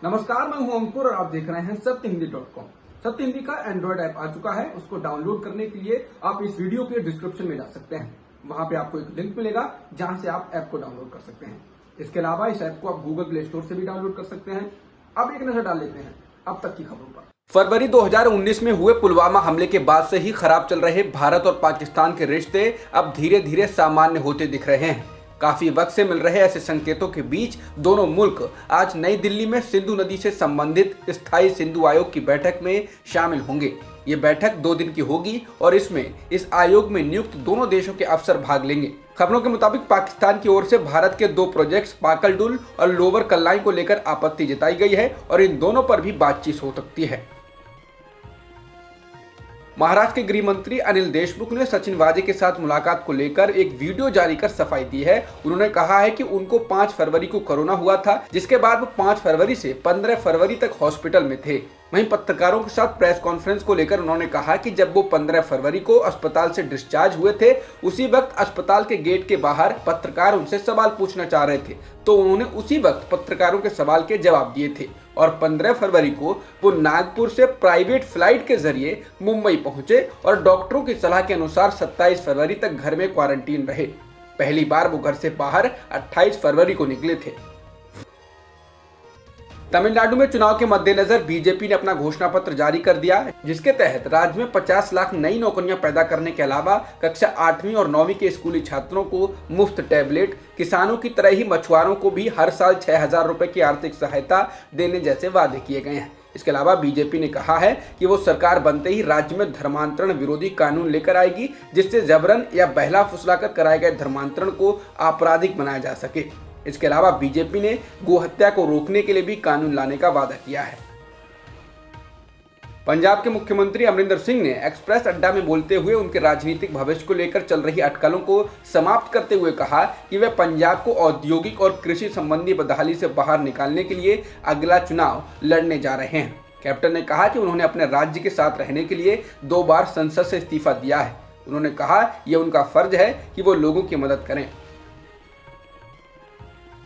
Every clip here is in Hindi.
नमस्कार, मैं हूं अंकुर और आप देख रहे हैं सत्यहिंदी.com। सत्य हिंदी का एंड्रॉइड ऐप आ चुका है। उसको डाउनलोड करने के लिए आप इस वीडियो के डिस्क्रिप्शन में जा सकते हैं। वहां पे आपको एक लिंक मिलेगा जहां से आप ऐप को डाउनलोड कर सकते हैं। इसके अलावा इस ऐप को आप गूगल प्ले स्टोर से भी डाउनलोड कर सकते हैं। अब एक नजर डाल लेते हैं अब तक की खबरों पर। फरवरी 2019 में हुए पुलवामा हमले के बाद से ही खराब चल रहे भारत और पाकिस्तान के रिश्ते अब धीरे धीरे सामान्य होते दिख रहे हैं। काफी वक्त से मिल रहे ऐसे संकेतों के बीच दोनों मुल्क आज नई दिल्ली में सिंधु नदी से संबंधित स्थायी सिंधु आयोग की बैठक में शामिल होंगे। ये बैठक 2 दिन की होगी और इसमें इस आयोग में नियुक्त दोनों देशों के अफसर भाग लेंगे। खबरों के मुताबिक पाकिस्तान की ओर से भारत के 2 प्रोजेक्ट्स पाकलडुल और लोअर कल्लाई को लेकर आपत्ति जताई गई है और इन दोनों पर भी बातचीत हो सकती है। महाराष्ट्र के गृह मंत्री अनिल देशमुख ने सचिन वाजे के साथ मुलाकात को लेकर एक वीडियो जारी कर सफाई दी है। उन्होंने कहा है कि उनको 5 फरवरी को कोरोना हुआ था, जिसके बाद वो 5 फरवरी से 15 फरवरी तक हॉस्पिटल में थे। वहीं पत्रकारों के साथ प्रेस कॉन्फ्रेंस को लेकर उन्होंने कहा कि जब वो 15 फरवरी को अस्पताल से डिस्चार्ज हुए थे, उसी वक्त अस्पताल के गेट के बाहर पत्रकार उनसे सवाल पूछना चाह रहे थे, तो उन्होंने उसी वक्त पत्रकारों के सवाल के जवाब दिए थे और 15 फरवरी को वो नागपुर से प्राइवेट फ्लाइट के जरिए मुंबई पहुंचे और डॉक्टरों की सलाह के अनुसार 27 फरवरी तक घर में क्वारंटीन रहे। पहली बार वो घर से बाहर 28 फरवरी को निकले थे। तमिलनाडु में चुनाव के मद्देनजर बीजेपी ने अपना घोषणा पत्र जारी कर दिया, जिसके तहत राज्य में 50 लाख नई नौकरियां पैदा करने के अलावा कक्षा 8वीं और 9वीं के स्कूली छात्रों को मुफ्त टैबलेट, किसानों की तरह ही मछुआरों को भी हर साल 6,000 रुपए की आर्थिक सहायता देने जैसे वादे किए गए हैं। इसके अलावा बीजेपी ने कहा है कि वो सरकार बनते ही राज्य में धर्मांतरण विरोधी कानून लेकर आएगी, जिससे जबरन या बहला फुसलाकर कराए गए धर्मांतरण को आपराधिक बनाया जा सके। इसके अलावा बीजेपी ने गोहत्या को रोकने के लिए भी कानून लाने का वादा किया है। पंजाब के मुख्यमंत्री अमरिंदर सिंह ने एक्सप्रेस अड्डा में बोलते हुए उनके राजनीतिक भविष्य को लेकर चल रही अटकलों को समाप्त करते हुए कहा कि वे पंजाब को औद्योगिक और कृषि संबंधी बदहाली से बाहर निकालने के लिए अगला चुनाव लड़ने जा रहे हैं। कैप्टन ने कहा कि उन्होंने अपने राज्य के साथ रहने के लिए 2 बार संसद से इस्तीफा दिया है। उन्होंने कहा यह उनका फर्ज है कि वो लोगों की मदद करें।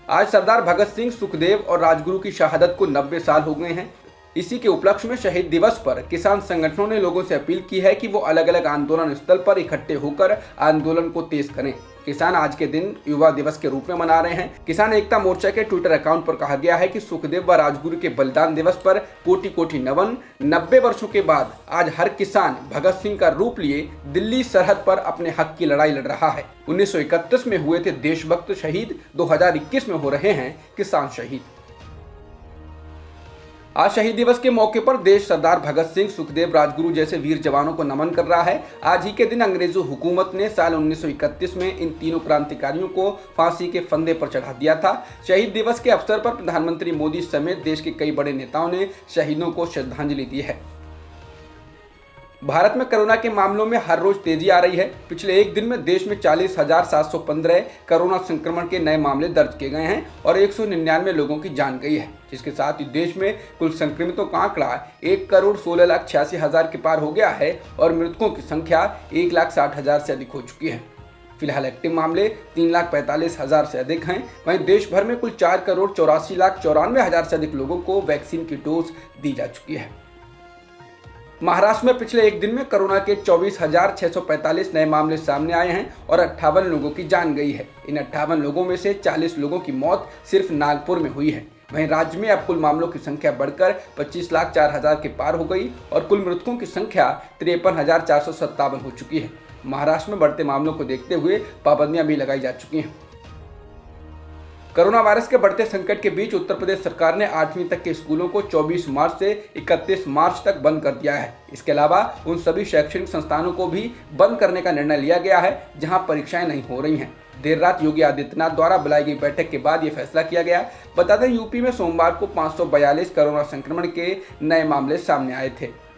आज सरदार भगत सिंह, सुखदेव और राजगुरु की शहादत को 90 साल हो गए हैं। इसी के उपलक्ष्य में शहीद दिवस पर किसान संगठनों ने लोगों से अपील की है कि वो अलग अलग आंदोलन स्थल पर इकट्ठे होकर आंदोलन को तेज करें। किसान आज के दिन युवा दिवस के रूप में मना रहे हैं। किसान एकता मोर्चा के ट्विटर अकाउंट पर कहा गया है कि सुखदेव व राजगुरु के बलिदान दिवस पर कोटि कोटि नमन। 90 वर्षों के बाद आज हर किसान भगत सिंह का रूप लिए दिल्ली सरहद पर अपने हक की लड़ाई लड़ रहा है। 1931 में हुए थे देशभक्त शहीद, 2021 में हो रहे हैं किसान शहीद। आज शहीद दिवस के मौके पर देश सरदार भगत सिंह, सुखदेव, राजगुरु जैसे वीर जवानों को नमन कर रहा है। आज ही के दिन अंग्रेजों हुकूमत ने साल 1931 में इन तीनों क्रांतिकारियों को फांसी के फंदे पर चढ़ा दिया था। शहीद दिवस के अवसर पर प्रधानमंत्री मोदी समेत देश के कई बड़े नेताओं ने शहीदों को श्रद्धांजलि दी है। भारत में कोरोना के मामलों में हर रोज तेजी आ रही है। पिछले एक दिन में देश में 40,715 कोरोना संक्रमण के नए मामले दर्ज किए गए हैं और 199 लोगों की जान गई है, जिसके साथ ही देश में कुल संक्रमितों का आंकड़ा 1,16,86,000 के पार हो गया है और मृतकों की संख्या 1,60,000 से अधिक हो चुकी है। फिलहाल एक्टिव मामले 3,45,000 से अधिक हैं। वहीं देश भर में कुल 4,84,94,000 से अधिक लोगों को वैक्सीन की डोज दी जा चुकी है। महाराष्ट्र में पिछले एक दिन में कोरोना के 24,645 नए मामले सामने आए हैं और 58 लोगों की जान गई है। इन 58 लोगों में से 40 लोगों की मौत सिर्फ नागपुर में हुई है। वहीं राज्य में अब कुल मामलों की संख्या बढ़कर 25,04,000 के पार हो गई और कुल मृतकों की संख्या 53,457 हो चुकी है। महाराष्ट्र में बढ़ते मामलों को देखते हुए पाबंदियां भी लगाई जा चुकी हैं। कोरोना वायरस के बढ़ते संकट के बीच उत्तर प्रदेश सरकार ने 8वीं तक के स्कूलों को 24 मार्च से 31 मार्च तक बंद कर दिया है। इसके अलावा उन सभी शैक्षणिक संस्थानों को भी बंद करने का निर्णय लिया गया है जहां परीक्षाएं नहीं हो रही हैं। देर रात योगी आदित्यनाथ द्वारा बुलाई गई बैठक के बाद ये फैसला किया गया। बता दें, यूपी में सोमवार को 542 कोरोना संक्रमण के नए मामले सामने आए थे।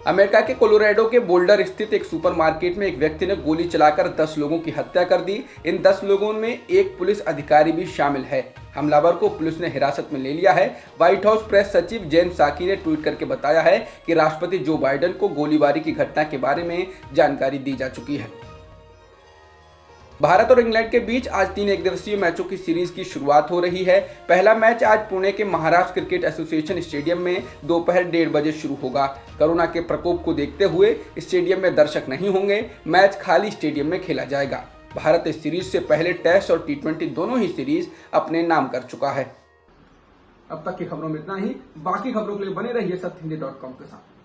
अमेरिका के कोलोराडो के बोल्डर स्थित एक सुपरमार्केट में एक व्यक्ति ने गोली चलाकर 10 लोगों की हत्या कर दी। इन 10 लोगों में एक पुलिस अधिकारी भी शामिल है। हमलावर को पुलिस ने हिरासत में ले लिया है। व्हाइट हाउस प्रेस सचिव जेन साकी ने ट्वीट करके बताया है कि राष्ट्रपति जो बाइडेन को गोलीबारी की घटना के बारे में जानकारी दी जा चुकी है। भारत और इंग्लैंड के बीच आज 3 एकदिवसीय मैचों की सीरीज की शुरुआत हो रही है। पहला मैच आज पुणे के महाराष्ट्र क्रिकेट एसोसिएशन स्टेडियम में दोपहर 1:30 बजे शुरू होगा। कोरोना के प्रकोप को देखते हुए स्टेडियम में दर्शक नहीं होंगे। मैच खाली स्टेडियम में खेला जाएगा। भारत इस सीरीज से पहले टेस्ट और T20 दोनों ही सीरीज अपने नाम कर चुका है। अब तक की खबरों में इतना ही। बाकी खबरों के लिए बने रहिए सत्यहिंदी.com के साथ।